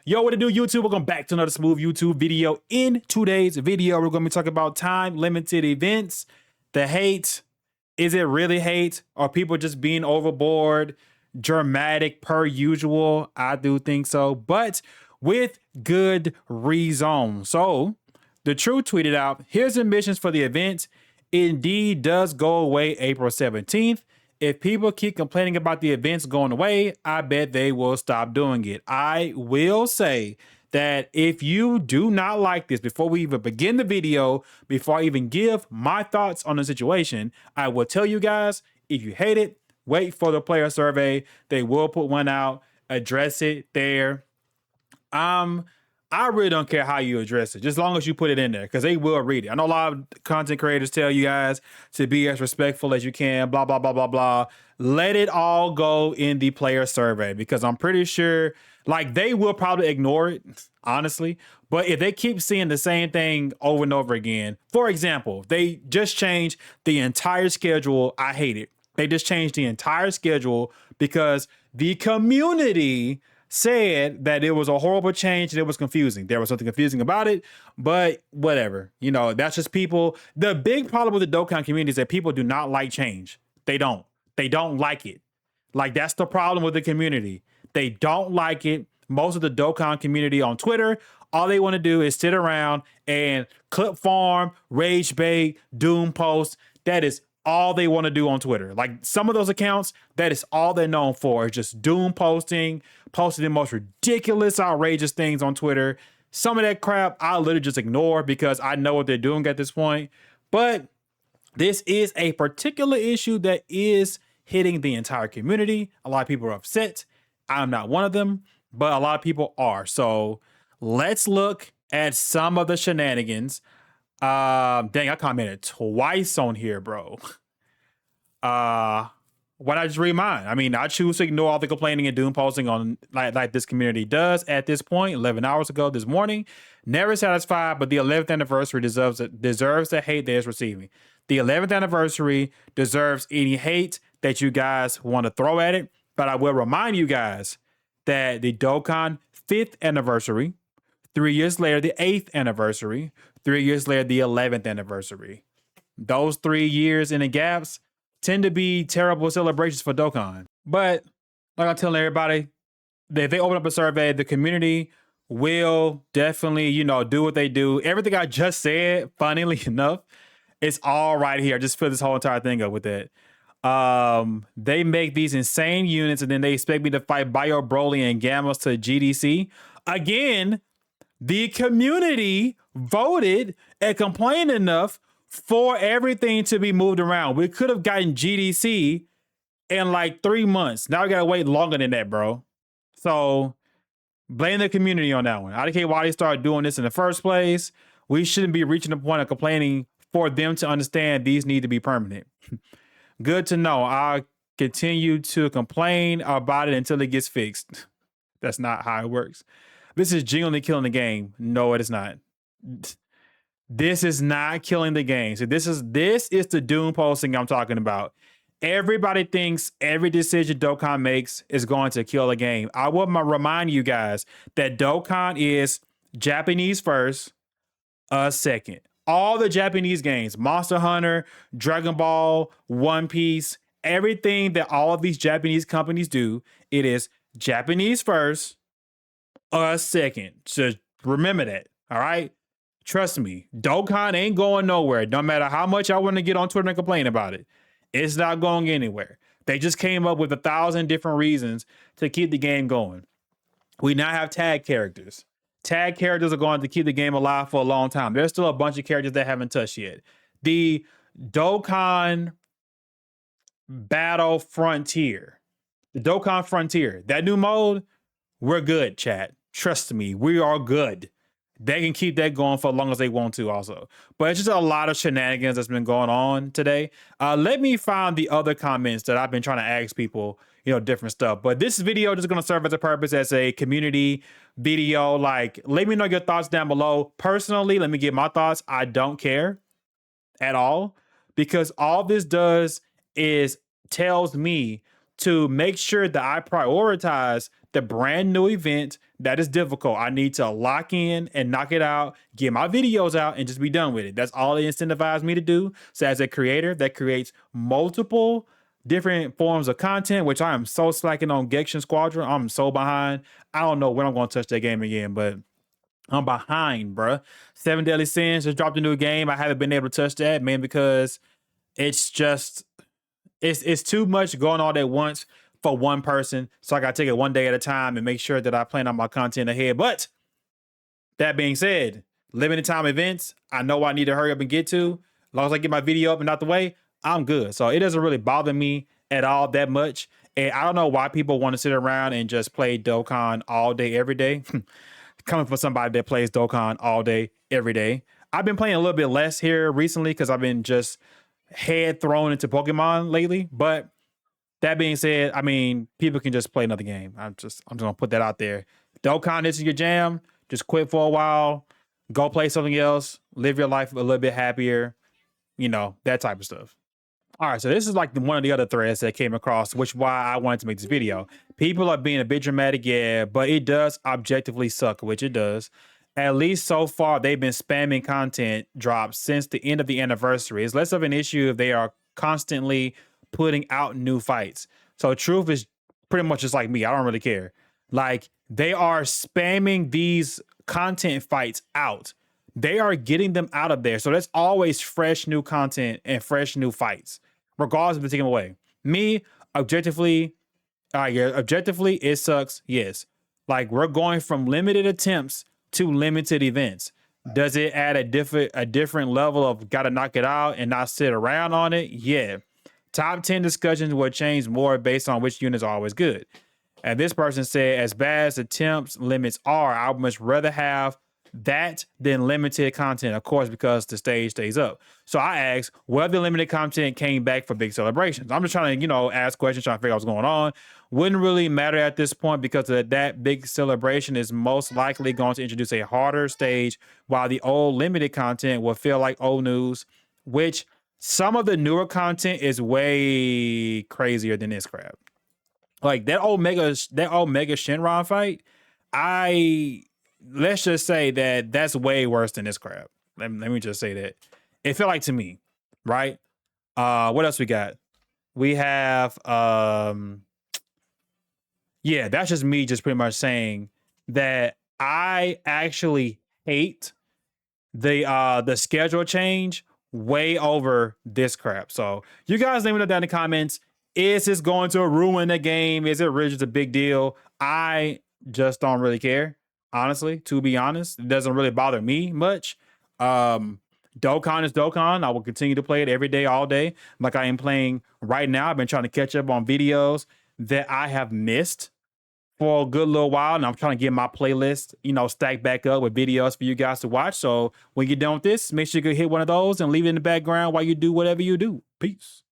Yo, what to do, YouTube? Welcome back to another smooth YouTube video. In today's video, we're going to be talking about time-limited events. The hate, is it really hate? Are people just being overboard, dramatic per usual? I do think so, but with good reason. So, the Truth tweeted out, here's admissions for the event. It indeed does go away April 17th. If people keep complaining about the events going away, I bet they will stop doing it. I will say that if you do not like this, before we even begin the video, before I even give my thoughts on the situation, I will tell you guys, if you hate it, wait for the player survey. They will put one out, address it there. I really don't care how you address it, just as long as you put it in there, because they will read it. I know a lot of content creators tell you guys to be as respectful as you can, blah, blah, blah, blah, blah. Let it all go in the player survey, because I'm pretty sure, like, they will probably ignore it, honestly. But if they keep seeing the same thing over and over again, for example, they just changed the entire schedule. I hate it. They just changed the entire schedule because the community said that it was a horrible change and it was confusing. There was something confusing about it, but whatever. You know, that's just people. The big problem with the Dokkan community is that people do not like change. They don't. They don't like it. Like, that's the problem with the community. They don't like it. Most of the Dokkan community on Twitter, all they want to do is sit around and clip farm, rage bait, doom post. That is all they want to do on Twitter. Like, some of those accounts, that is all they're known for, is just doom posting the most ridiculous, outrageous things on Twitter. Some of that crap I literally just ignore because I know what they're doing at this point. But this is a particular issue that is hitting the entire community. A lot of people are upset. I'm not one of them, but a lot of people are. So let's look at some of the shenanigans. Dang, I commented twice on here, bro. Why not just read mine? I mean, I choose to ignore all the complaining and doom posting on like this community does at this point. 11 hours ago this morning, never satisfied, but the 11th anniversary deserves the hate that it's receiving. The 11th anniversary deserves any hate that you guys want to throw at it. But I will remind you guys that the Dokkan 5th anniversary, 3 years later, the 8th anniversary, 3 years later, the 11th anniversary. Those 3 years in the gaps tend to be terrible celebrations for Dokkan. But like I'm telling everybody, if they open up a survey, the community will definitely, you know, do what they do. Everything I just said, funnily enough, it's all right here. I just fill this whole entire thing up with it. They make these insane units and then they expect me to fight Bio, Broly, and Gammas to GDC. Again, the community voted and complained enough for everything to be moved around. We could have gotten GDC in like 3 months. Now we gotta wait longer than that, bro. So blame the community on that one. I don't care why they started doing this in the first place. We shouldn't be reaching the point of complaining for them to understand these need to be permanent. Good to know. I'll continue to complain about it until it gets fixed. That's not how it works. This is genuinely killing the game. No, it is not. This is not killing the game. So this is the doom posting I'm talking about. Everybody thinks every decision Dokkan makes is going to kill the game. I will remind you guys that Dokkan is Japanese first, second. All the Japanese games, Monster Hunter, Dragon Ball, One Piece, everything that all of these Japanese companies do, it is Japanese first, second. So remember that, all right? Trust me, Dokkan ain't going nowhere. No matter how much I want to get on Twitter and complain about it, it's not going anywhere. They just came up with 1,000 different reasons to keep the game going. We now have tag characters. Tag characters are going to keep the game alive for a long time. There's still a bunch of characters that haven't touched yet. The Dokkan Battle Frontier. The Dokkan Frontier. That new mode, we're good, chat. Trust me, we are good. They can keep that going for as long as they want to also. But it's just a lot of shenanigans that's been going on today. Let me find the other comments that I've been trying to ask people, you know, different stuff. But this video is going to serve as a purpose as a community video. Like, let me know your thoughts down below. Personally, let me give my thoughts. I don't care at all, because all this does is tells me to make sure that I prioritize the brand new event that is difficult. I need to lock in and knock it out, get my videos out, and just be done with it. That's all they incentivize me to do. So as a creator that creates multiple different forms of content, which I am so slacking on Genshin Squadron. I'm so behind. I don't know when I'm going to touch that game again, but I'm behind, bruh. Seven Deadly Sins just dropped a new game. I haven't been able to touch that, man, because it's just it's too much going on at once for one person. So I gotta take it one day at a time and make sure that I plan on my content ahead. But that being said, limited time events, I know I need to hurry up and get to. As long as I get my video up and out the way, I'm good. So it doesn't really bother me at all that much. And I don't know why people want to sit around and just play Dokkan all day, every day. Coming from somebody that plays Dokkan all day, every day. I've been playing a little bit less here recently because I've been just head thrown into Pokemon lately. But that being said, I mean, people can just play another game. I'm just gonna put that out there. Dokkan isn't your jam. Just quit for a while. Go play something else. Live your life a little bit happier. You know, that type of stuff. All right, so this is like one of the other threads that came across, which why I wanted to make this video. People are being a bit dramatic, yeah, but it does objectively suck, which it does. At least so far, they've been spamming content drops since the end of the anniversary. It's less of an issue if they are constantly putting out new fights. So truth is pretty much just like me. I don't really care. Like, they are spamming these content fights out. They are getting them out of there. So there's always fresh new content and fresh new fights, regardless of the taking away. Me, objectively, objectively, it sucks. Yes. Like, we're going from limited attempts to limited events. Does it add a different level of gotta knock it out and not sit around on it? Yeah. Top 10 discussions will change more based on which units are always good. And this person said, as bad as attempts limits are, I would much rather have that than limited content, of course, because the stage stays up. So I asked whether limited content came back for big celebrations. I'm just trying to, you know, ask questions, trying to figure out what's going on. Wouldn't really matter at this point because that big celebration is most likely going to introduce a harder stage, while the old limited content will feel like old news, which some of the newer content is way crazier than this crap. Like that old Mega Shenron fight, let's just say that's way worse than this crap. Let me just say that. It felt like to me, right? What else we got? We have yeah, that's just me just pretty much saying that I actually hate the schedule change way over this crap. So you guys let me know down in the comments. Is this going to ruin the game? Is it really just a big deal? I just don't really care. Honestly, to be honest, it doesn't really bother me much. Dokkan is Dokkan. I will continue to play it every day, all day, like I am playing right now. I've been trying to catch up on videos that I have missed for a good little while, and I'm trying to get my playlist, you know, stacked back up with videos for you guys to watch. So when you're done with this, make sure you hit one of those and leave it in the background while you do whatever you do. Peace.